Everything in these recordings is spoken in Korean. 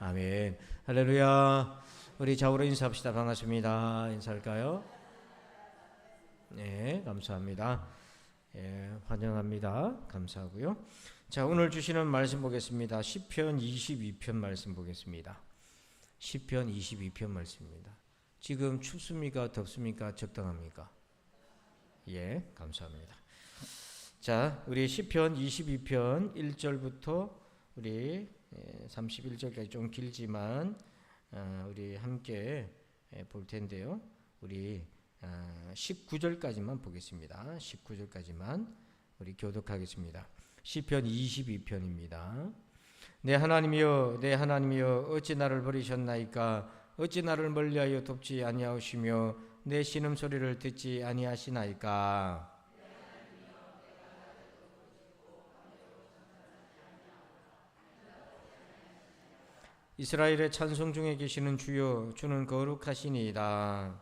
아멘. 할렐루야. 우리 좌우로 인사합시다. 반갑습니다. 인사할까요? 네, 감사합니다. 예, 환영합니다. 감사하고요. 자, 오늘 주시는 말씀 보겠습니다. 시편 22편 말씀 보겠습니다. 시편 22편 말씀입니다. 지금 춥습니까? 덥습니까? 적당합니까? 예, 감사합니다. 자, 우리 시편 22편 1절부터 우리 31절까지 좀 길지만 우리 함께 볼 텐데요. 우리 19절까지만 보겠습니다. 19절까지만 우리 교독하겠습니다. 시편 22편입니다. 내 하나님이여, 내 하나님이여, 어찌 나를 버리셨나이까? 어찌 나를 멀리하여 돕지 아니하시며 내 신음소리를 듣지 아니하시나이까? 이스라엘의 찬송 중에 계시는 주여, 주는 거룩하시니이다.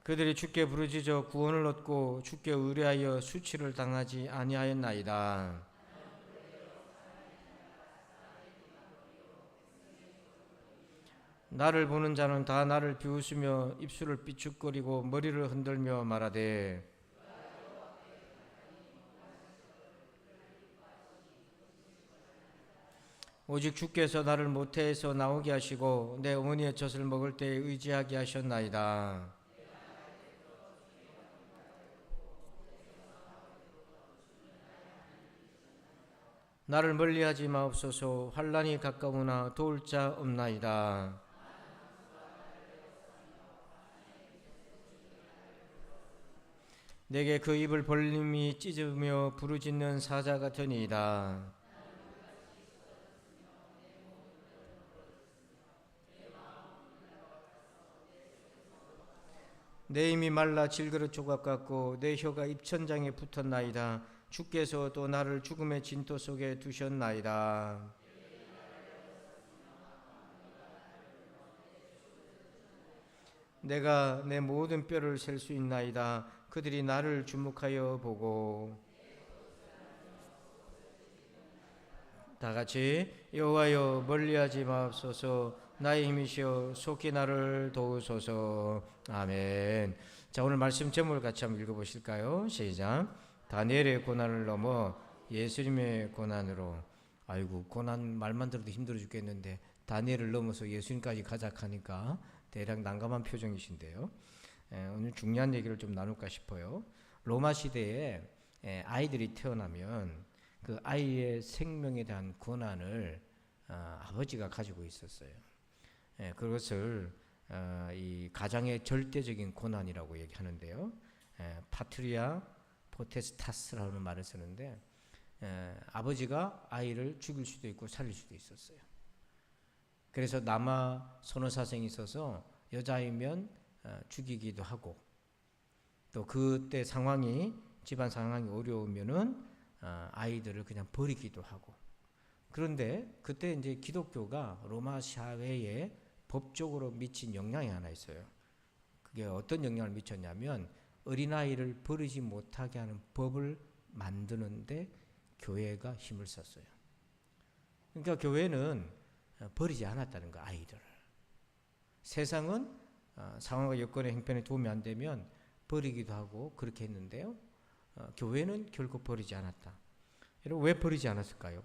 그들이 주께 부르짖어 구원을 얻고 주께 의뢰하여 수치를 당하지 아니하였나이다. 나를 보는 자는 다 나를 비웃으며 입술을 삐죽거리고 머리를 흔들며 말하되, 오직 주께서 나를 모태에서 나오게 하시고 내 어머니의 젖을 먹을 때에 의지하게 하셨나이다. 나를 멀리하지 마옵소서. 환난이 가까우나 도울 자 없나이다. 내게 그 입을 벌림이 찢으며 부르짖는 사자 같으니이다. 내 입이 말라 질그릇 조각 같고 내 혀가 입천장에 붙었나이다. 주께서 또 나를 죽음의 진토 속에 두셨나이다. 내가 내 모든 뼈를 셀 수 있나이다. 그들이 나를 주목하여 보고, 다 같이 여호와여 멀리하지 마옵소서. 나의 힘이시여 속히 나를 도우소서. 아멘. 자, 오늘 말씀 제목을 같이 한번 읽어보실까요? 시작. 다니엘의 고난을 넘어 예수님의 고난으로. 아이고, 고난 말만 들어도 힘들어 죽겠는데 다니엘을 넘어서 예수님까지 가자 하니까 대략 난감한 표정이신데요. 오늘 중요한 얘기를 좀 나눌까 싶어요. 로마 시대에 아이들이 태어나면 그 아이의 생명에 대한 권한을 아버지가 가지고 있었어요. 그것을 이 가장의 절대적인 권한이라고 얘기하는데요. 파트리아 포테스타스라는 말을 쓰는데, 아버지가 아이를 죽일 수도 있고 살릴 수도 있었어요. 그래서 남아 선호사생이 있어서 여자이면 죽이기도 하고, 또 그때 상황이 집안 상황이 어려우면은 아이들을 그냥 버리기도 하고. 그런데 그때 이제 기독교가 로마 사회에 법적으로 미친 영향이 하나 있어요. 그게 어떤 영향을 미쳤냐면 어린아이를 버리지 못하게 하는 법을 만드는데 교회가 힘을 썼어요. 그러니까 교회는 버리지 않았다는 거, 아이들을. 세상은 상황과 여건의 형편에 도움이 안 되면 버리기도 하고 그렇게 했는데요. 교회는 결코 버리지 않았다. 여러분, 왜 버리지 않았을까요?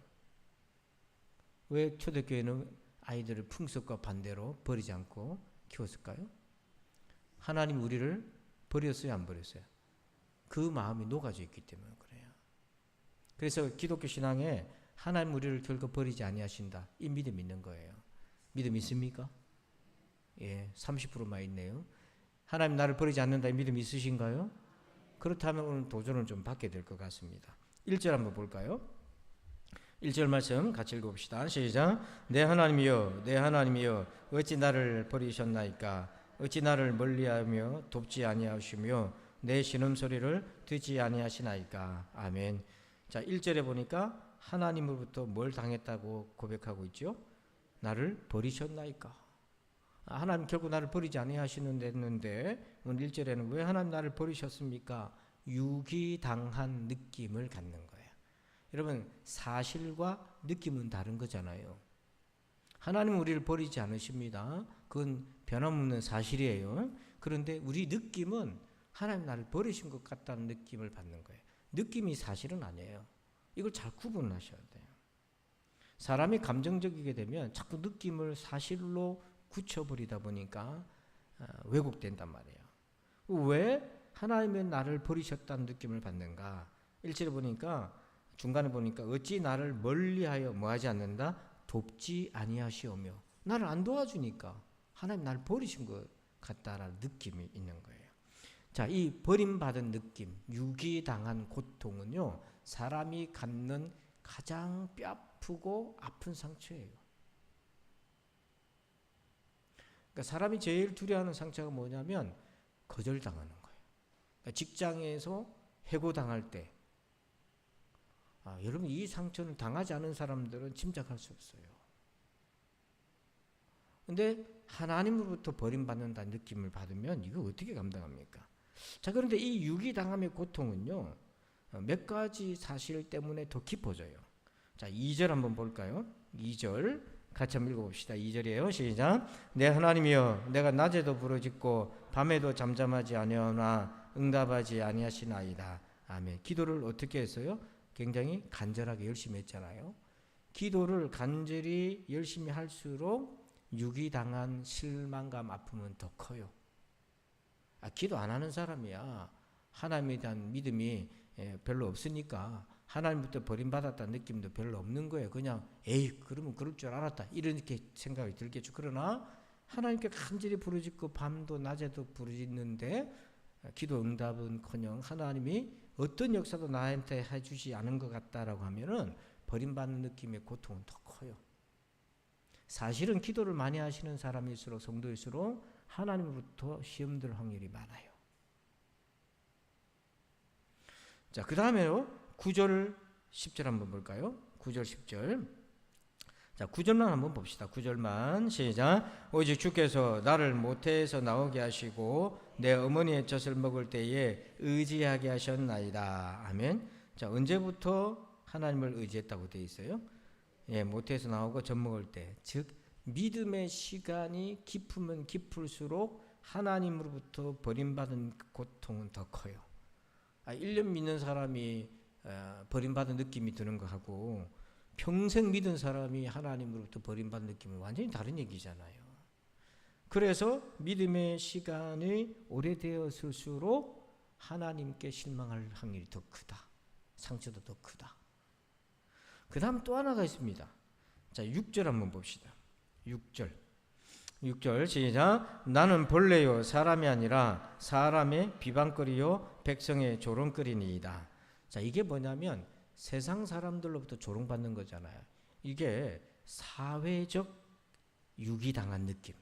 왜 초대교회는 아이들을 풍습과 반대로 버리지 않고 키웠을까요? 하나님 우리를 버렸어요, 안 버렸어요? 그 마음이 녹아져 있기 때문에 그래요. 그래서 기독교 신앙에 하나님 우리를 결코 버리지 아니하신다, 이 믿음 있는 거예요. 믿음 있습니까? 예, 30%만 있네요. 하나님 나를 버리지 않는다, 이 믿음 있으신가요? 그렇다면 오늘 도전을 좀 받게 될 것 같습니다. 1절 한번 볼까요? 1절 말씀 같이 읽어봅시다. 시작. 내 하나님이여, 내 하나님이여, 어찌 나를 버리셨나이까? 어찌 나를 멀리하며 돕지 아니하시며 내 신음소리를 듣지 아니하시나이까? 아멘. 자, 1절에 보니까 하나님으로부터 뭘 당했다고 고백하고 있죠? 나를 버리셨나이까? 하나님 결국 나를 버리지 아니하시는데 오늘 1절에는 왜 하나님 나를 버리셨습니까? 유기당한 느낌을 갖는 거예요. 여러분, 사실과 느낌은 다른 거잖아요. 하나님은 우리를 버리지 않으십니다. 그건 변함없는 사실이에요. 그런데 우리 느낌은 하나님 나를 버리신 것 같다는 느낌을 받는 거예요. 느낌이 사실은 아니에요. 이걸 잘 구분하셔야 돼요. 사람이 감정적이게 되면 자꾸 느낌을 사실로 굳혀버리다 보니까 왜곡된단 말이에요. 왜 하나님은 나를 버리셨다는 느낌을 받는가? 1절에 보니까, 중간에 보니까 어찌 나를 멀리하여 뭐하지 않는다? 돕지 아니하시오며. 나를 안 도와주니까 하나님 나를 버리신 것 같다라는 느낌이 있는 거예요. 자, 이 버림받은 느낌, 유기당한 고통은요, 사람이 갖는 가장 뼈아프고 아픈 상처예요. 그러니까 사람이 제일 두려워하는 상처가 뭐냐면 거절당하는 거예요. 그러니까 직장에서 해고당할 때, 여러분, 이 상처는 당하지 않은 사람들은 짐작할 수 없어요. 근데 하나님으로부터 버림받는다는 느낌을 받으면 이거 어떻게 감당합니까? 자, 그런데 이 유기당함의 고통은요, 몇 가지 사실 때문에 더 깊어져요. 자, 2절 한번 볼까요? 2절 같이 한번 읽어봅시다. 2절이에요. 시작. 내 하나님이여, 내가 낮에도 부르짖고 밤에도 잠잠하지 아니하나 응답하지 아니하시나이다. 아멘. 기도를 어떻게 했어요? 굉장히 간절하게 열심히 했잖아요. 기도를 간절히 열심히 할수록 유기당한 실망감, 아픔은 더 커요. 기도 안 하는 사람이야 하나님에 대한 믿음이 별로 없으니까 하나님부터 버림받았다는 느낌도 별로 없는 거예요. 그냥 에이, 그러면 그럴 줄 알았다, 이렇게 생각이 들겠죠. 그러나 하나님께 간절히 부르짖고 밤도 낮에도 부르짖는데 기도 응답은커녕 하나님이 어떤 역사도 나한테 해주지 않은 것 같다라고 하면은 버림받는 느낌의 고통은 더 커요. 사실은 기도를 많이 하시는 사람일수록, 성도일수록 하나님으로부터 시험될 확률이 많아요. 자, 그 다음에요, 9절 10절 한번 볼까요? 9절 10절. 자, 9절만 한번 봅시다. 9절만 시작. 오직 주께서 나를 모태에서 나오게 하시고 내 어머니의 젖을 먹을 때에 의지하게 하셨나이다. 아멘. 자, 언제부터 하나님을 의지했다고 되어 있어요? 모태에서 나오고 젖 먹을 때, 즉 믿음의 시간이 깊으면 깊을수록 하나님으로부터 버림받은 고통은 더 커요. 1년 믿는 사람이 버림받은 느낌이 드는 것하고 평생 믿은 사람이 하나님으로부터 버림받은 느낌은 완전히 다른 얘기잖아요. 그래서 믿음의 시간이 오래되었을수록 하나님께 실망할 확률이 더 크다. 상처도 더 크다. 그 다음 또 하나가 있습니다. 자, 6절 한번 봅시다. 6절 시작. 나는 벌레요 사람이 아니라 사람의 비방거리요 백성의 조롱거리니이다. 자, 이게 뭐냐면 세상 사람들로부터 조롱받는 거잖아요. 이게 사회적 유기당한 느낌.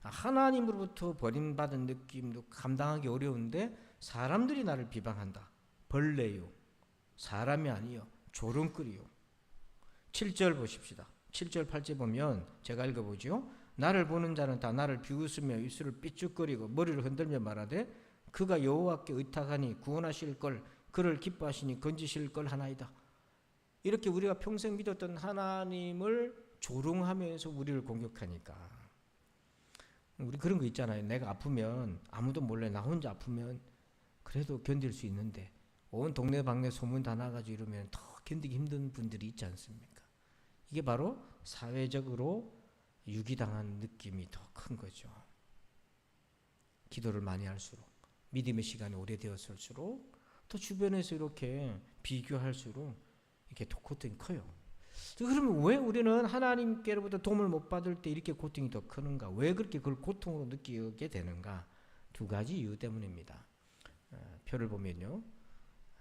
하나님으로부터 버림받은 느낌도 감당하기 어려운데 사람들이 나를 비방한다. 벌레요 사람이 아니요 조롱거리요. 7절 보십시다. 7절 8절 보면 제가 읽어보죠. 나를 보는 자는 다 나를 비웃으며 입술을 삐죽거리고 머리를 흔들며 말하되 그가 여호와께 의탁하니 구원하실 걸, 그를 기뻐하시니 건지실 걸 하나이다. 이렇게 우리가 평생 믿었던 하나님을 조롱하면서 우리를 공격하니까, 우리 그런 거 있잖아요. 내가 아프면 아무도 몰래 나 혼자 아프면 그래도 견딜 수 있는데 온 동네방네 소문 다 나가지고 이러면 더 견디기 힘든 분들이 있지 않습니까? 이게 바로 사회적으로 유기당한 느낌이 더 큰 거죠. 기도를 많이 할수록, 믿음의 시간이 오래되었을수록, 또 주변에서 이렇게 비교할수록 이렇게 고통이 커요. 그러면 왜 우리는 하나님께로부터 도움을 못 받을 때 이렇게 고통이 더 크는가? 왜 그렇게 그걸 고통으로 느끼게 되는가? 두 가지 이유 때문입니다. 표를 보면요,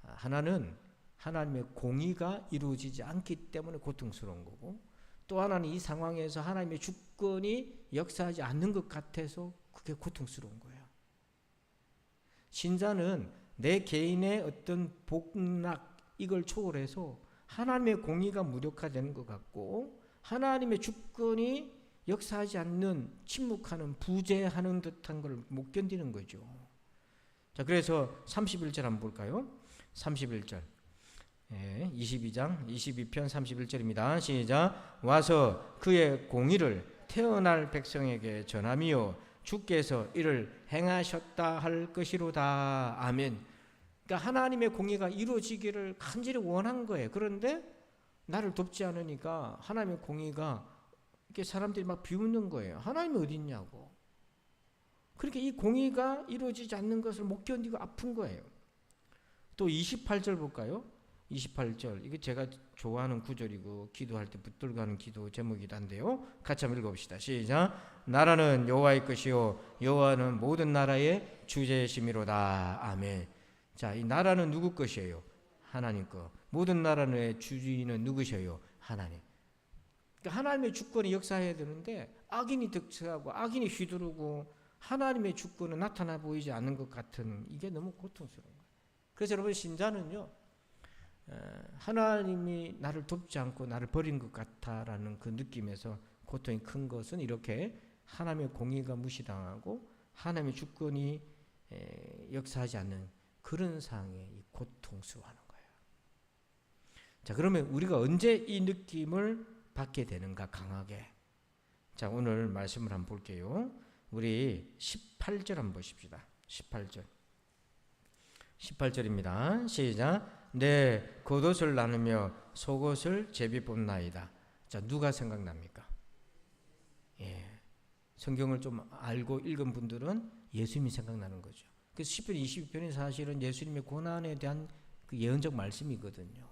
하나는 하나님의 공의가 이루어지지 않기 때문에 고통스러운 거고, 또 하나는 이 상황에서 하나님의 주권이 역사하지 않는 것 같아서 그게 고통스러운 거예요. 신자는 내 개인의 어떤 복락, 이걸 초월해서 하나님의 공의가 무력화되는 것 같고 하나님의 주권이 역사하지 않는, 침묵하는, 부재하는 듯한 걸 못 견디는 거죠. 자, 그래서 31절 한번 볼까요? 31절. 22장 22편 31절입니다. 시작. 와서 그의 공의를 태어날 백성에게 전하며 주께서 이를 행하셨다 할 것이로다. 아멘. 그러니까 하나님의 공의가 이루어지기를 간절히 원한 거예요. 그런데 나를 돕지 않으니까 하나님의 공의가 이렇게 사람들이 막 비웃는 거예요. 하나님이 어디 있냐고. 그렇게 이 공의가 이루어지지 않는 것을 못 견디고 아픈 거예요. 또 28절 볼까요? 28절. 이게 제가 좋아하는 구절이고 기도할 때 붙들고 하는 기도 제목이기도 한데요. 같이 한번 읽어봅시다. 시작. 나라는 여호와의 것이요 여호와는 모든 나라의 주제심이로다. 아멘. 자, 이 나라는 누구 것이에요? 하나님 것. 모든 나라의 주인은 누구셔요? 하나님. 그러니까 하나님의 주권이 역사해야 되는데 악인이 득세하고 악인이 휘두르고 하나님의 주권은 나타나 보이지 않는 것 같은, 이게 너무 고통스러운 거예요. 그래서 여러분, 신자는요, 하나님이 나를 돕지 않고 나를 버린 것 같다라는 그 느낌에서 고통이 큰 것은 이렇게 하나님의 공의가 무시당하고 하나님의 주권이 역사하지 않는 그런 상황에 고통스러워하는 거예요. 자, 그러면 우리가 언제 이 느낌을 받게 되는가, 강하게. 자, 오늘 말씀을 한번 볼게요. 우리 18절 한번 보십시다. 18절입니다. 시작. 내 겉옷을 나누며 속옷을 제비 뽑나이다. 자, 누가 생각납니까? 성경을 좀 알고 읽은 분들은 예수님이 생각나는 거죠. 그래서 10편 22편이 사실은 예수님의 고난에 대한 그 예언적 말씀이거든요.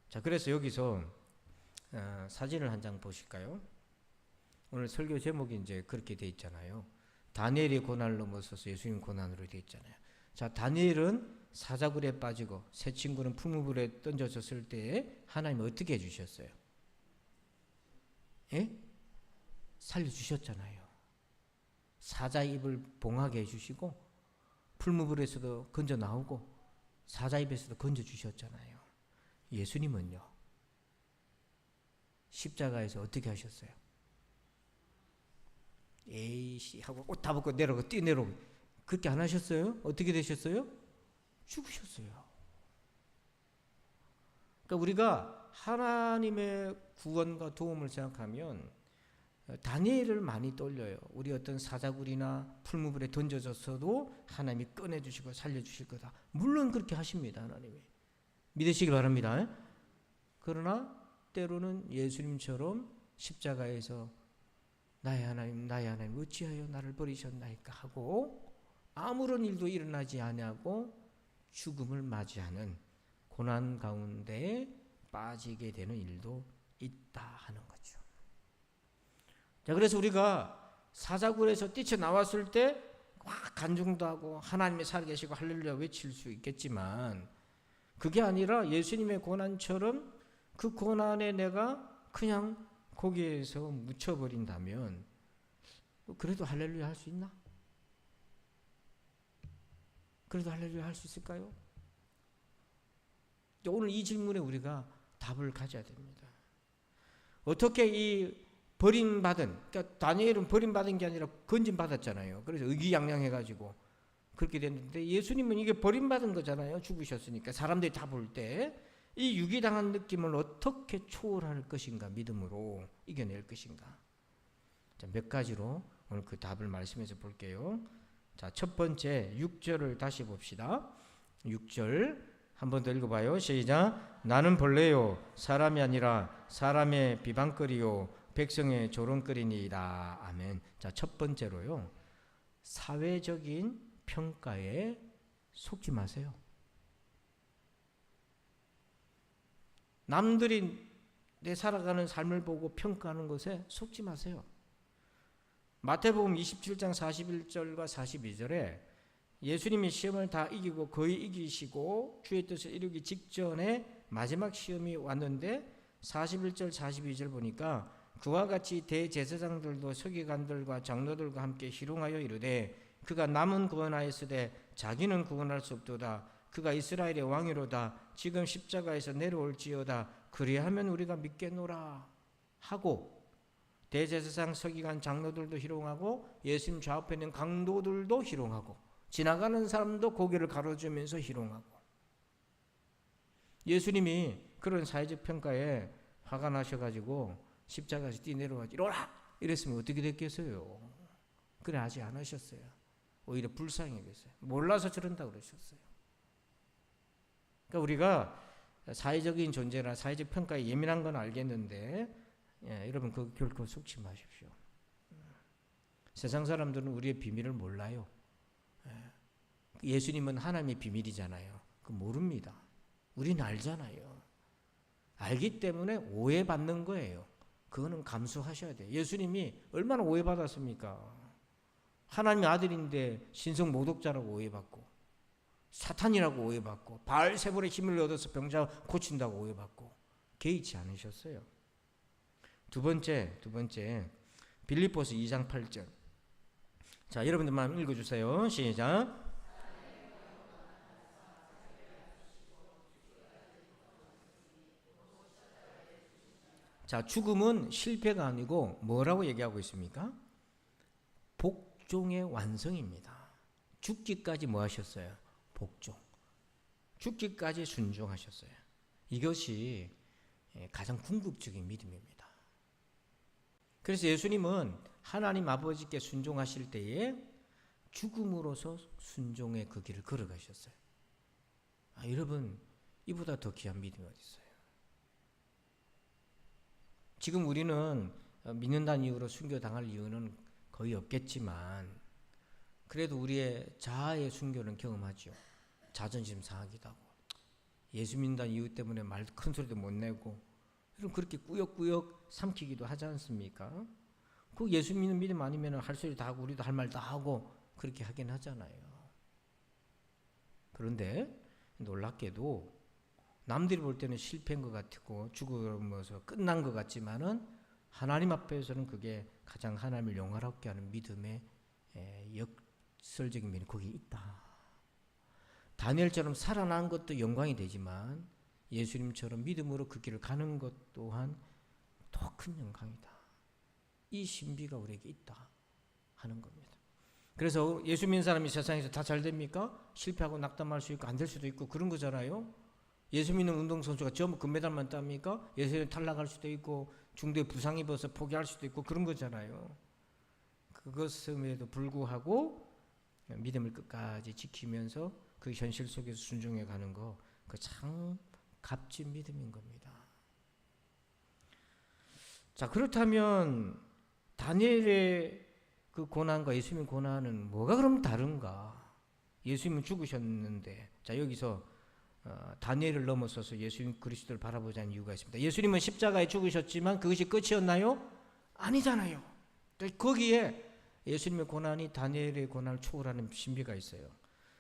자, 그래서 여기서 사진을 한 장 보실까요? 오늘 설교 제목이 이제 그렇게 돼 있잖아요. 다니엘의 고난을 넘어서서 예수님 고난으로 돼 있잖아요. 자, 다니엘은 사자굴에 빠지고 세 친구는 풀무불에 던져졌을 때 하나님 어떻게 해주셨어요? 살려주셨잖아요. 사자 입을 봉하게 해주시고 풀무불에서도 건져 나오고 사자 입에서도 건져 주셨잖아요. 예수님은요, 십자가에서 어떻게 하셨어요? 에이씨 하고 옷 다 벗고 내려오고 뛰내려오고 그렇게 안 하셨어요? 어떻게 되셨어요? 죽으셨어요. 그러니까 우리가 하나님의 구원과 도움을 생각하면 다니엘을 많이 떠올려요. 우리 어떤 사자굴이나 풀무불에 던져졌어도 하나님이 꺼내주시고 살려주실 거다. 물론 그렇게 하십니다. 하나님이. 믿으시기 바랍니다. 그러나 때로는 예수님처럼 십자가에서 나의 하나님 어찌하여 나를 버리셨나이까 하고 아무런 일도 일어나지 아니하고 죽음을 맞이하는 고난 가운데 빠지게 되는 일도 있다 하는 거죠. 자, 그래서 우리가 사자굴에서 뛰쳐나왔을 때 막 간증도 하고 하나님이 살아계시고 할렐루야 외칠 수 있겠지만 그게 아니라 예수님의 고난처럼 그 고난에 내가 그냥 거기에서 묻혀버린다면 그래도 할렐루야 할 수 있나? 그래도 할렐루야 할 수 있을까요? 오늘 이 질문에 우리가 답을 가져야 됩니다. 어떻게 이 버림받은, 그러니까 다니엘은 버림받은 게 아니라 건진받았잖아요. 그래서 의기양양해가지고 그렇게 됐는데 예수님은 이게 버림받은 거잖아요. 죽으셨으니까. 사람들이 다 볼 때 이 유기당한 느낌을 어떻게 초월할 것인가, 믿음으로 이겨낼 것인가. 자, 몇 가지로 오늘 그 답을 말씀해서 볼게요. 자, 첫 번째 6절을 다시 봅시다. 6절 한 번 더 읽어봐요. 시작. 나는 벌레요 사람이 아니라 사람의 비방거리요 백성의 조롱거리니이다. 아멘. 자, 첫 번째로요, 사회적인 평가에 속지 마세요. 남들이 내 살아가는 삶을 보고 평가하는 것에 속지 마세요. 마태복음 27장 41절과 42절에 예수님이 시험을 다 이기고 거의 이기시고 주의 뜻을 이루기 직전에 마지막 시험이 왔는데 41절 42절 보니까 그와 같이 대제사장들도 서기관들과 장로들과 함께 희롱하여 이르되 그가 남은 구원하였으되 자기는 구원할 수 없도다. 그가 이스라엘의 왕이로다. 지금 십자가에서 내려올지어다. 그리하면 우리가 믿겠노라 하고 대제사장 서기관 장로들도 희롱하고 예수님 좌우에 있는 강도들도 희롱하고 지나가는 사람도 고개를 가로주면서 희롱하고 예수님이 그런 사회적 평가에 화가 나셔가지고 십자가에서 뛰내려가지고 이러라! 이랬으면 어떻게 됐겠어요? 그래 하지 않으셨어요. 오히려 불쌍하겠어요. 몰라서 저런다 그러셨어요. 그러니까 우리가 사회적인 존재나 사회적 평가에 예민한 건 알겠는데 여러분 그 결코 속지 마십시오. 세상 사람들은 우리의 비밀을 몰라요. 예수님은 하나님의 비밀이잖아요. 그 모릅니다. 우리는 알잖아요. 알기 때문에 오해받는 거예요. 그거는 감수하셔야 돼요. 예수님이 얼마나 오해받았습니까? 하나님의 아들인데 신성 모독자라고 오해받고, 사탄이라고 오해받고, 바알세불의 힘을 얻어서 병자 고친다고 오해받고, 개의치 않으셨어요. 두 번째 빌립보서 2장 8절. 자, 여러분들만 읽어주세요. 시작. 자, 죽음은 실패가 아니고 뭐라고 얘기하고 있습니까? 복종의 완성입니다. 죽기까지 뭐 하셨어요? 복종. 죽기까지 순종하셨어요. 이것이 가장 궁극적인 믿음입니다. 그래서 예수님은 하나님 아버지께 순종하실 때에 죽음으로서 순종의 그 길을 걸어가셨어요. 여러분, 이보다 더 귀한 믿음이 어디 있어요? 지금 우리는 믿는다는 이유로 순교당할 이유는 거의 없겠지만 그래도 우리의 자아의 순교는 경험하죠. 자존심 상하기도 하고 예수 믿는다는 이유 때문에 말 큰 소리도 못 내고 여러분 그렇게 꾸역꾸역 삼키기도 하지 않습니까? 그 예수 믿는 믿음 아니면 할 소리 다 하고 우리도 할 말 다 하고 그렇게 하긴 하잖아요. 그런데 놀랍게도 남들이 볼 때는 실패인 것 같고 죽으면서 끝난 것 같지만은 하나님 앞에서는 그게 가장 하나님을 영화롭게 하는 믿음의 역설적인 면이 거기에 있다. 다니엘처럼 살아난 것도 영광이 되지만 예수님처럼 믿음으로 그 길을 가는 것 또한 더 큰 영광이다. 이 신비가 우리에게 있다 하는 겁니다. 그래서 예수 믿는 사람이 세상에서 다 잘 됩니까? 실패하고 낙담할 수 있고 안 될 수도 있고 그런 거잖아요. 예수 믿는 운동선수가 전부 금메달만 땁니까? 예수님 탈락할 수도 있고 중도에 부상 입어서 포기할 수도 있고 그런 거잖아요. 그것임에도 불구하고 믿음을 끝까지 지키면서 그 현실 속에서 순종해 가는 거 그 참 값진 믿음인 겁니다. 자, 그렇다면 다니엘의 그 고난과 예수님의 고난은 뭐가 그럼 다른가? 예수님은 죽으셨는데 자 여기서 다니엘을 넘어서서 예수님 그리스도를 바라보자는 이유가 있습니다. 예수님은 십자가에 죽으셨지만 그것이 끝이었나요? 아니잖아요. 거기에 예수님의 고난이 다니엘의 고난을 초월하는 신비가 있어요.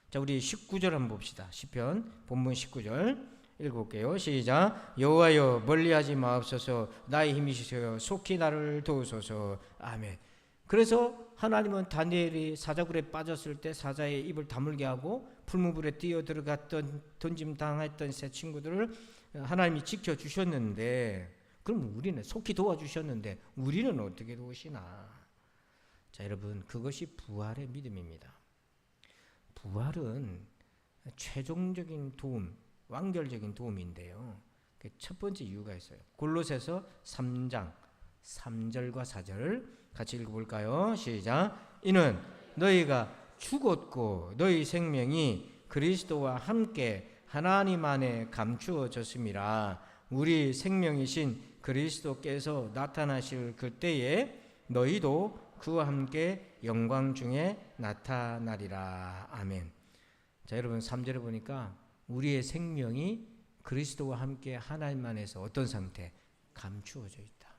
자, 우리 19절 한번 봅시다. 시편 본문 19절 읽어볼게요. 시작. 여호와여 멀리하지 마옵소서. 나의 힘이시여 속히 나를 도우소서. 아멘. 그래서 하나님은 다니엘이 사자굴에 빠졌을 때 사자의 입을 다물게 하고 풀무불에 뛰어 들어갔던 던짐 당했던 새 친구들을 하나님이 지켜주셨는데 그럼 우리는 속히 도와주셨는데 우리는 어떻게 도우시나? 자, 여러분 그것이 부활의 믿음입니다. 부활은 최종적인 도움, 완결적인 도움인데요. 첫 번째 이유가 있어요. 골로새서 3장 3절과 4절 같이 읽어볼까요? 시작. 이는 너희가 죽었고 너희 생명이 그리스도와 함께 하나님 안에 감추어졌음이라. 우리 생명이신 그리스도께서 나타나실 그때에 너희도 그와 함께 영광 중에 나타나리라. 아멘. 자, 여러분 3절에 보니까 우리의 생명이 그리스도와 함께 하나님 안에서 어떤 상태? 감추어져 있다.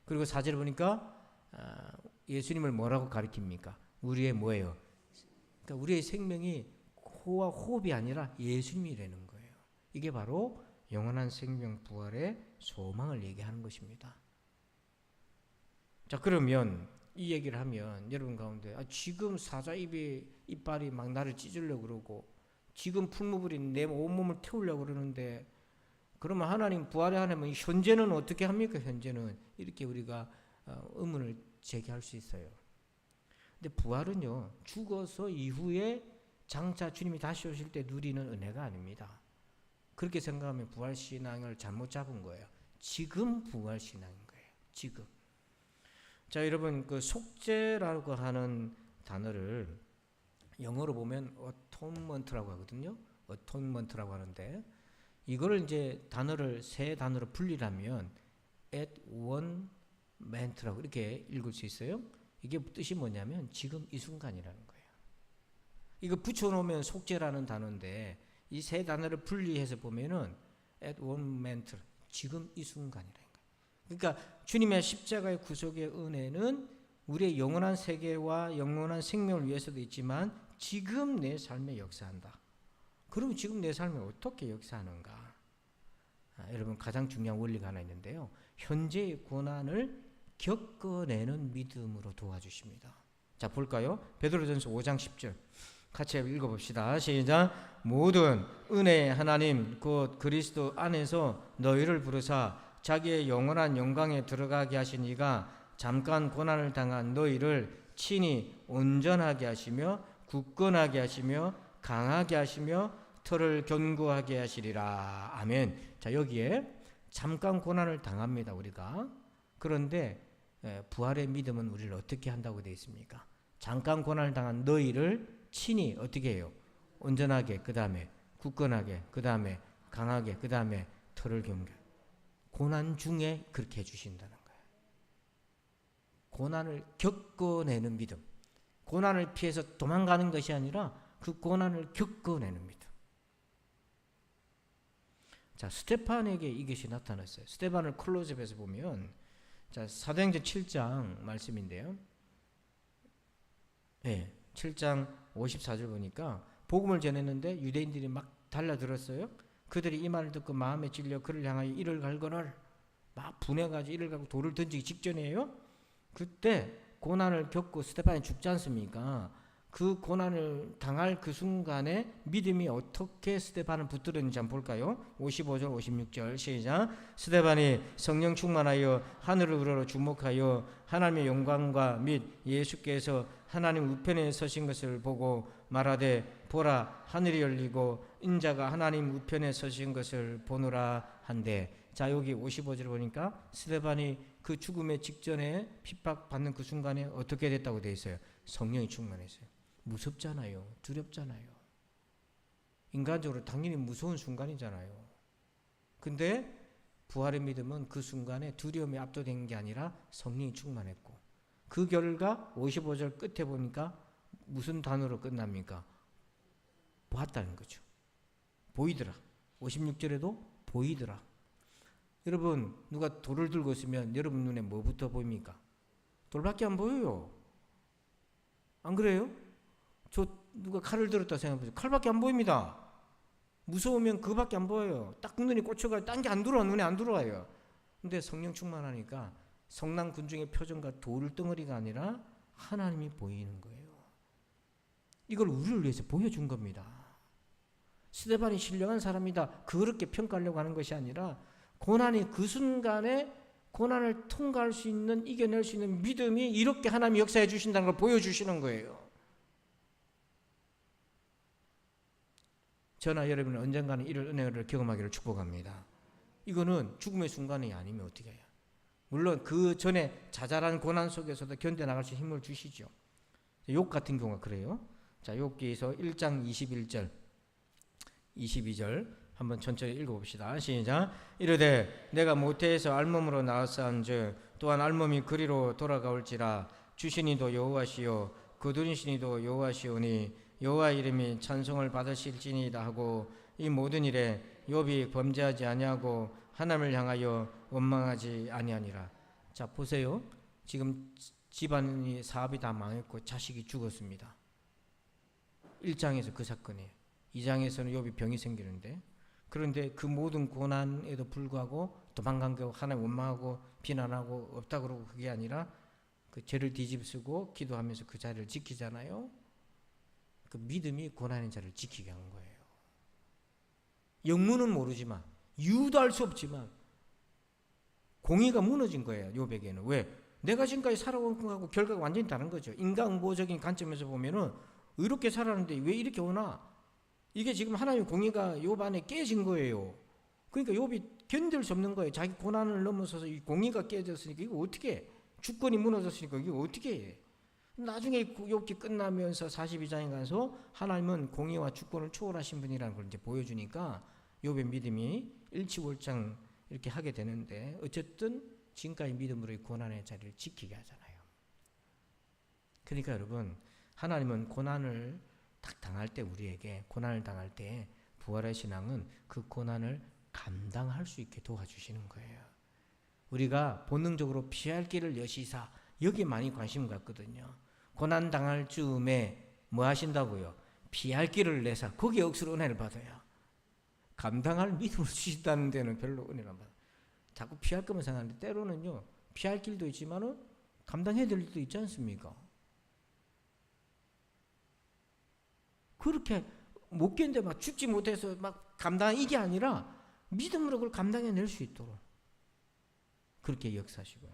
그리고 4절에 보니까 예수님을 뭐라고 가리킵니까? 우리의 뭐예요? 그러니까 우리의 생명이 코와 호흡이 아니라 예수님이라는 거예요. 이게 바로 영원한 생명 부활의 소망을 얘기하는 것입니다. 자, 그러면 이 얘기를 하면 여러분 가운데 지금 사자 이빨이 막 나를 찢으려고 그러고 지금 풀무불이 내 온몸을 태우려고 그러는데 그러면 하나님 부활의 하나님은 현재는 어떻게 합니까? 현재는 이렇게 우리가 의문을 제기할 수 있어요. 근데 부활은요 죽어서 이후에 장차 주님이 다시 오실 때 누리는 은혜가 아닙니다. 그렇게 생각하면 부활신앙을 잘못 잡은 거예요. 지금 부활신앙인 거예요. 지금. 자, 여러분, 그 속죄라고 하는 단어를 영어로 보면 atonement라고 하거든요. atonement라고 하는데, 이거를 이제 단어를 세 단어로 분리하면 at one moment라고 이렇게 읽을 수 있어요. 이게 뜻이 뭐냐면 지금 이 순간이라는 거예요. 이거 붙여놓으면 속죄라는 단어인데, 이 세 단어를 분리해서 보면은 at one moment, 지금 이 순간이라는 거예요. 그러니까 주님의 십자가의 구속의 은혜는 우리의 영원한 세계와 영원한 생명을 위해서도 있지만 지금 내 삶에 역사한다. 그럼 지금 내 삶에 어떻게 역사하는가? 여러분, 가장 중요한 원리가 하나 있는데요. 현재의 고난을 겪어내는 믿음으로 도와주십니다. 자, 볼까요? 베드로전서 5장 10절 같이 읽어봅시다. 시작. 모든 은혜의 하나님 곧 그리스도 안에서 너희를 부르사 자기의 영원한 영광에 들어가게 하신 이가 잠깐 고난을 당한 너희를 친히 온전하게 하시며 굳건하게 하시며 강하게 하시며 털을 견고하게 하시리라. 아멘. 자, 여기에 잠깐 고난을 당합니다, 우리가. 그런데 부활의 믿음은 우리를 어떻게 한다고 되어 있습니까? 잠깐 고난을 당한 너희를 친히 어떻게 해요? 온전하게, 그 다음에 굳건하게, 그 다음에 강하게, 그 다음에 털을 견고하게. 고난 중에 그렇게 해주신다는 거예요. 고난을 겪어내는 믿음. 고난을 피해서 도망가는 것이 아니라 그 고난을 겪어내는 믿음. 자, 스데반에게 이것이 나타났어요. 스데반을 클로즈업해서 보면, 자, 사도행전 7장 말씀인데요. 네, 7장 54절 보니까 복음을 전했는데 유대인들이 막 달라들었어요. 그들이 이 말을 듣고 마음에 찔려 그를 향하여 이를 갈거늘 막 분해가지고 이를 갈고 돌을 던지기 직전이에요. 그때 고난을 겪고 스데반이 죽지 않습니까? 그 고난을 당할 그 순간에 믿음이 어떻게 스데반을 붙들었는지 한번 볼까요? 55절 56절 시작. 스데반이 성령 충만하여 하늘을 우러러 주목하여 하나님의 영광과 및 예수께서 하나님 우편에 서신 것을 보고 말하되 보라 하늘이 열리고 인자가 하나님 우편에 서신 것을 보노라 한데. 자, 여기 55절 보니까 스데반이 그 죽음의 직전에 핍박받는 그 순간에 어떻게 됐다고 되어 있어요? 성령이 충만했어요. 무섭잖아요. 두렵잖아요. 인간적으로 당연히 무서운 순간이잖아요. 근데 부활의 믿음은 그 순간에 두려움에 압도된 게 아니라 성령이 충만했고, 그 결과 55절 끝에 보니까 무슨 단어로 끝납니까? 보았다는 거죠. 보이더라. 56절에도 보이더라. 여러분, 누가 돌을 들고 있으면 여러분 눈에 뭐부터 보입니까? 돌밖에 안 보여요. 안 그래요? 저 누가 칼을 들었다 생각해보세요. 칼밖에 안 보입니다. 무서우면 그밖에 안 보여요. 딱 눈이 꽂혀가지고 딴 게 안 들어와. 눈에 안 들어와요. 근데 성령 충만하니까 성난 군중의 표정과 돌덩어리가 아니라 하나님이 보이는 거예요. 이걸 우리를 위해서 보여준 겁니다. 스데반이 신령한 사람이다 그렇게 평가하려고 하는 것이 아니라 고난이 그 순간에 고난을 통과할 수 있는, 이겨낼 수 있는 믿음이 이렇게 하나님이 역사해 주신다는 걸 보여주시는 거예요. 저나 여러분은 언젠가는 이런 은혜를 경험하기를 축복합니다. 이거는 죽음의 순간이 아니면 어떻게 해요? 물론 그 전에 자잘한 고난 속에서도 견뎌나갈 수 있는 힘을 주시죠. 욥 같은 경우가 그래요. 자, 욥기에서 1장 21절 22절 한번 천천히 읽어봅시다. 시작. 이르되 내가 모태에서 알몸으로 나왔사온즉 또한 알몸이 그리로 돌아가올지라 주신이도 여호와시요 거두리시니도 여호와시오니 여호와 이름이 찬송을 받으실지니이다 하고 이 모든 일에 욥이 범죄하지 아니하고 하나님을 향하여 원망하지 아니하니라. 자, 보세요. 지금 집안이 사업이 다 망했고 자식이 죽었습니다. 1장에서 그 사건이에요. 2장에서는 욥이 병이 생기는데, 그런데 그 모든 고난에도 불구하고 도망간 게 하나님 원망하고 비난하고 없다 그러고 그게 아니라 그 죄를 뒤집쓰고 기도하면서 그 자리를 지키잖아요. 그 믿음이 고난의 자리를 지키게 한 거예요. 영문은 모르지만 이유도 알 수 없지만 공의가 무너진 거예요. 욥에게는. 왜? 내가 지금까지 살아온 거하고 결과가 완전히 다른 거죠. 인간보적인 관점에서 보면은 이렇게 살았는데 왜 이렇게 오나? 이게 지금 하나님의 공의가 욥 안에 깨진 거예요. 그러니까 욥이 견딜 수 없는 거예요. 자기 고난을 넘어서서 이 공의가 깨졌으니까 이거 어떻게 해? 주권이 무너졌으니까 이거 어떻게 해? 나중에 욥기 끝나면서 42장에 가서 하나님은 공의와 주권을 초월하신 분이라는 걸 이제 보여주니까 욥의 믿음이 일치월장 이렇게 하게 되는데, 어쨌든 지금까지 믿음으로 이 고난의 자리를 지키게 하잖아요. 그러니까 여러분, 하나님은 고난을 딱 당할 때, 우리에게 고난을 당할 때 부활의 신앙은 그 고난을 감당할 수 있게 도와주시는 거예요. 우리가 본능적으로 피할 길을 여시사, 여기에 많이 관심 갖거든요. 고난 당할 즈음에 뭐 하신다고요? 피할 길을 내사, 거기에 억수로 은혜를 받아요. 감당할 믿음을 주신다는 데는 별로 은혜를 안 받아요. 자꾸 피할 것만 생각하는데, 때로는요 피할 길도 있지만은 감당해야 될 일도 있지 않습니까? 그렇게 못 견뎌 막 죽지 못해서 막 감당, 이게 아니라 믿음으로 그걸 감당해낼 수 있도록 그렇게 역사하시고요.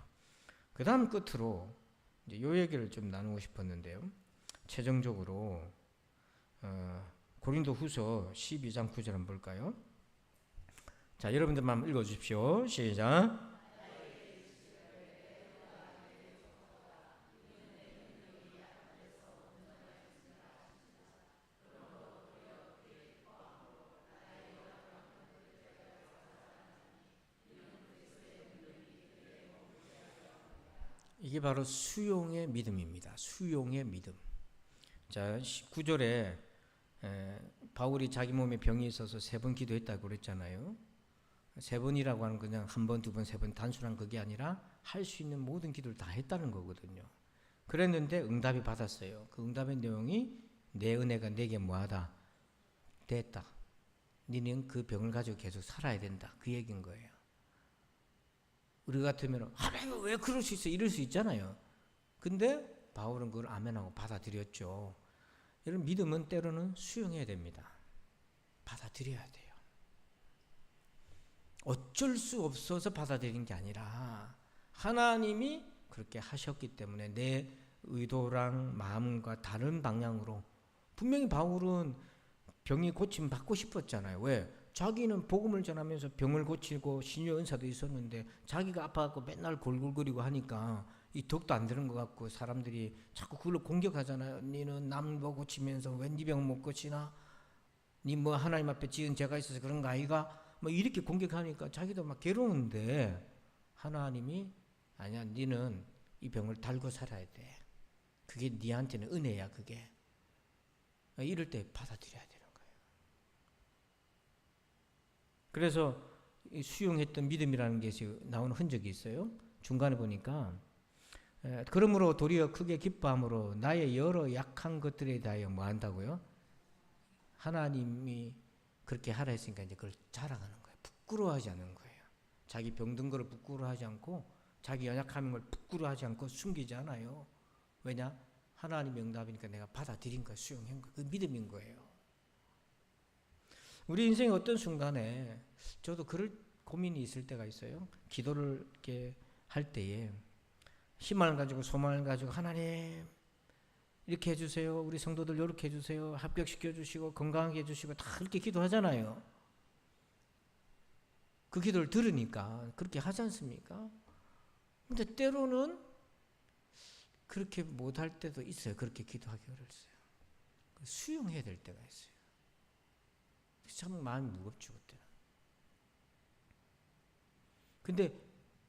그 다음 끝으로 이제 요 얘기를 좀 나누고 싶었는데요. 최종적으로 고린도 후서 12장 9절 한번 볼까요? 자, 여러분들만 읽어주십시오. 시작. 이게 바로 수용의 믿음입니다. 수용의 믿음. 자, 9절에 바울이 자기 몸에 병이 있어서 3번 기도했다고 그랬잖아요. 3번이라고 하는 그냥 1번, 2번, 3번 단순한 그게 아니라 할 수 있는 모든 기도를 다 했다는 거거든요. 그랬는데 응답이 받았어요. 그 응답의 내용이 내 은혜가 내게 뭐하다? 됐다. 너는 그 병을 가지고 계속 살아야 된다. 그 얘기인 거예요. 우리 같으면 하나님 왜 그럴 수 있어? 이럴 수 있잖아요. 근데 바울은 그걸 아멘하고 받아들였죠. 이런 믿음은 때로는 수용해야 됩니다. 받아들여야 돼요. 어쩔 수 없어서 받아들이는 게 아니라 하나님이 그렇게 하셨기 때문에 내 의도랑 마음과 다른 방향으로, 분명히 바울은 병이 고침 받고 싶었잖아요. 왜? 자기는 복음을 전하면서 병을 고치고 신유의 은사도 있었는데 자기가 아파갖고 맨날 골골거리고 하니까 이 덕도 안 되는 것 같고 사람들이 자꾸 그걸로 공격하잖아요. 니는 남 뭐 고치면서 왜 니 병 못 고치나? 니 뭐 하나님 앞에 지은 죄가 있어서 그런 거 아이가? 뭐 이렇게 공격하니까 자기도 막 괴로운데, 하나님이 아니야, 니는 이 병을 달고 살아야 돼. 그게 니한테는 은혜야. 그게 이럴 때 받아들여야 되는 거예요. 그래서 수용했던 믿음이라는 것이 나오는 흔적이 있어요. 중간에 보니까 그러므로 도리어 크게 기뻐함으로 나의 여러 약한 것들에 대하여 뭐 한다고요? 하나님이 그렇게 하라 했으니까 이제 그걸 자랑하는 거예요. 부끄러워하지 않는 거예요. 자기 병든 거를 부끄러워하지 않고, 자기 연약한 걸 부끄러워하지 않고 숨기지 않아요. 왜냐? 하나님의 응답이니까 내가 받아들인 거예요. 수용한 거예요. 그 믿음인 거예요. 우리 인생의 어떤 순간에 저도 그럴 고민이 있을 때가 있어요. 기도를 이렇게 할 때에 희망을 가지고 소망을 가지고, 하나님 이렇게 해주세요. 우리 성도들 이렇게 해주세요. 합격시켜 주시고 건강하게 해주시고 다 그렇게 기도하잖아요. 그 기도를 들으니까 그렇게 하지 않습니까? 근데 때로는 그렇게 못할 때도 있어요. 그렇게 기도하기 어려웠어요. 수용해야 될 때가 있어요. 참 마음이 무겁죠, 그때는. 근데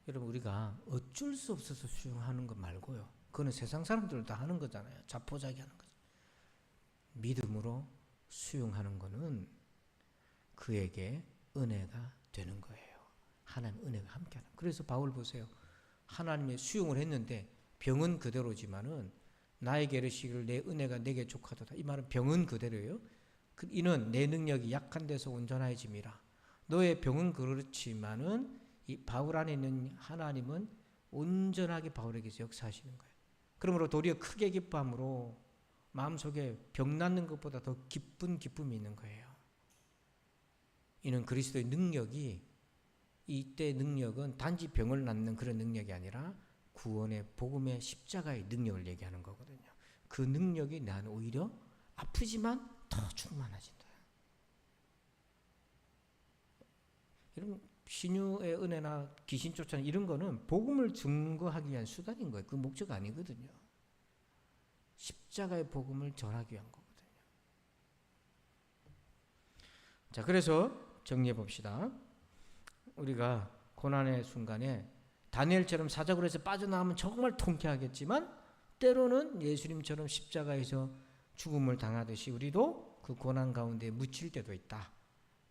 여러분, 우리가 어쩔 수 없어서 수용하는 것 말고요. 그거는 세상 사람들도 다 하는 거잖아요. 자포자기 하는 거죠. 믿음으로 수용하는 거는 그에게 은혜가 되는 거예요. 하나님 은혜가 함께하는. 그래서 바울 보세요. 하나님의 수용을 했는데 병은 그대로지만은 나에게 이르시기를 내 은혜가 내게 족하도다. 이 말은 병은 그대로예요. 이는 내 능력이 약한 데서 온전해짐이라. 너의 병은 그렇지만은 이 바울 안에 있는 하나님은 온전하게 바울에게서 역사하시는 거예요. 그러므로 도리어 크게 기뻐함으로 마음속에 병 낫는 것보다 더 기쁜 기쁨이 있는 거예요. 이는 그리스도의 능력이, 이때 능력은 단지 병을 낫는 그런 능력이 아니라 구원의 복음의 십자가의 능력을 얘기하는 거거든요. 그 능력이 나는 오히려 아프지만 더 충만해진다. 이런 신유의 은혜나 귀신 쫓아내는 이런 거는 복음을 증거하기 위한 수단인 거예요. 그 목적 아니거든요. 십자가의 복음을 전하기 위한 거거든요. 자, 그래서 정리해 봅시다. 우리가 고난의 순간에 다니엘처럼 사자굴에서 빠져나오면 정말 통쾌하겠지만 때로는 예수님처럼 십자가에서 죽음을 당하듯이 우리도 그 고난 가운데 묻힐 때도 있다.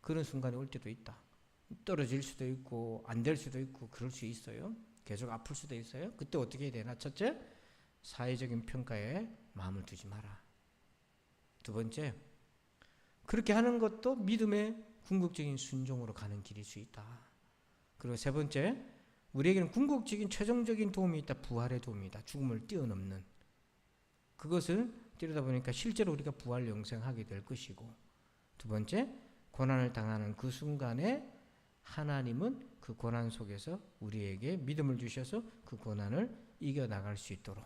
그런 순간이 올 때도 있다. 떨어질 수도 있고 안 될 수도 있고 그럴 수 있어요. 계속 아플 수도 있어요. 그때 어떻게 해야 되나? 첫째, 사회적인 평가에 마음을 두지 마라. 두 번째, 그렇게 하는 것도 믿음의 궁극적인 순종으로 가는 길일 수 있다. 그리고 세 번째, 우리에게는 궁극적인 최종적인 도움이 있다. 부활의 도움이 있다. 죽음을 뛰어넘는. 그것을 들여다보니까 실제로 우리가 부활 영생하게 될 것이고, 두 번째, 고난을 당하는 그 순간에 하나님은 그 고난 속에서 우리에게 믿음을 주셔서 그 고난을 이겨나갈 수 있도록,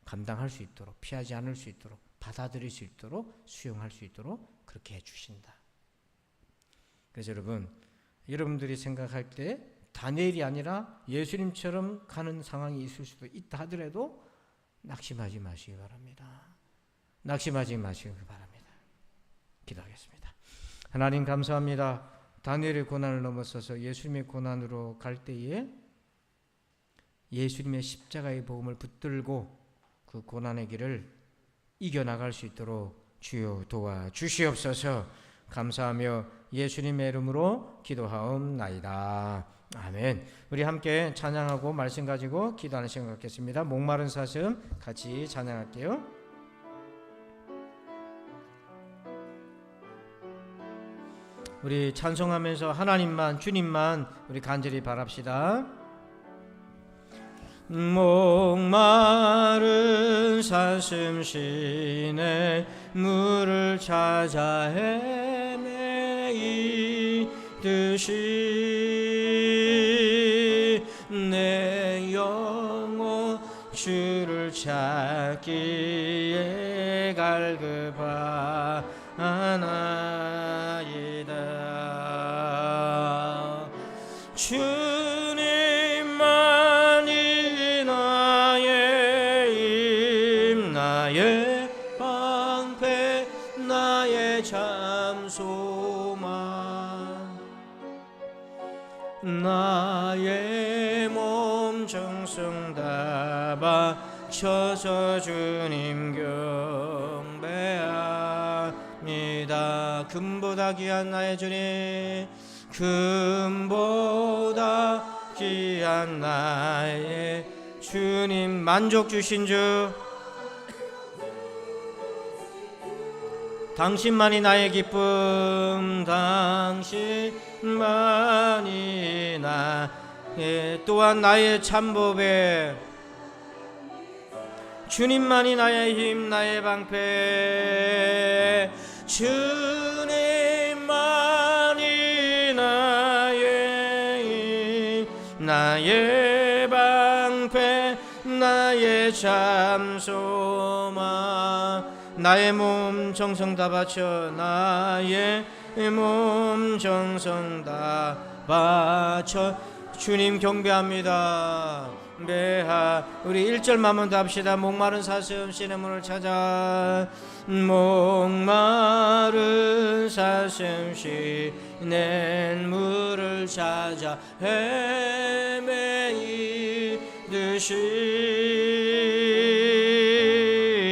감당할 수 있도록, 피하지 않을 수 있도록, 받아들일 수 있도록, 수용할 수 있도록 그렇게 해주신다. 그래서 여러분들이 생각할 때 다니엘이 아니라 예수님처럼 가는 상황이 있을 수도 있다 하더라도 낙심하지 마시기 바랍니다. 낙심하지 마시기 바랍니다. 기도하겠습니다. 하나님 감사합니다. 다니엘의 고난을 넘어서서 예수님의 고난으로 갈 때에 예수님의 십자가의 복음을 붙들고 그 고난의 길을 이겨나갈 수 있도록 주여 도와주시옵소서. 감사하며 예수님의 이름으로 기도하옵나이다. 아멘. 우리 함께 찬양하고 말씀 가지고 기도하는 시간 갖겠습니다. 목마른 사슴 같이 찬양할게요. 우리 찬송하면서 하나님만, 주님만 우리 간절히 바랍시다. 목마른 사슴 시내 물을 찾아 헤매이듯이 내 영혼 주를 찾기에 갈급하나이다. 주님만이 나의 힘, 나의 방패, 나의 잠소망, 나의 몸 정성 다 바쳐서 주님 경배합니다. 금보다 귀한 나의 주님, 금보다 귀한 나의 주님, 만족 주신 주, 당신만이 나의 기쁨, 당신만이 나의 또한 나의 참보배, 주님만이 나의 힘, 나의 방패, 주님만이 나의 힘, 나의 방패, 나의 잠소망, 나의 몸 정성 다 바쳐, 나의 몸 정성 다 바쳐 주님 경배합니다. 우리 1절만 더 합시다. 목마른 사슴 시내 문을 찾아, 목마른 사슴 시내 물을 찾아 헤매이듯이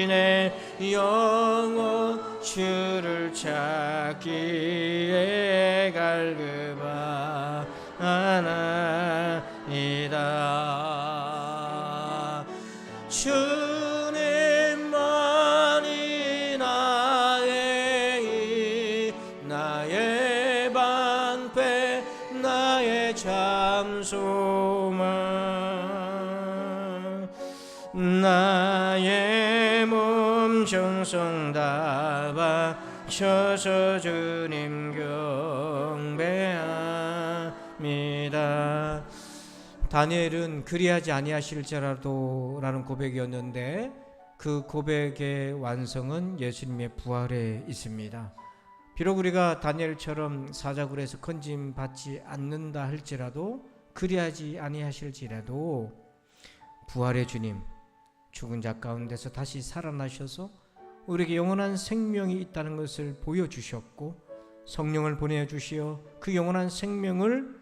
내 영혼 주를 찾기에 갈급하나이다. 주님만이 나의 힘, 나의 방패, 나의 잠소망, 나의 몸 정성 다 바쳐서 주님 경배합니다. 다니엘은 그리하지 아니하실지라도 라는 고백이었는데 그 고백의 완성은 예수님의 부활에 있습니다. 비록 우리가 다니엘처럼 사자굴에서 건짐 받지 않는다 할지라도, 그리하지 아니하실지라도 부활의 주님, 죽은 자 가운데서 다시 살아나셔서 우리에게 영원한 생명이 있다는 것을 보여주셨고, 성령을 보내주시어 그 영원한 생명을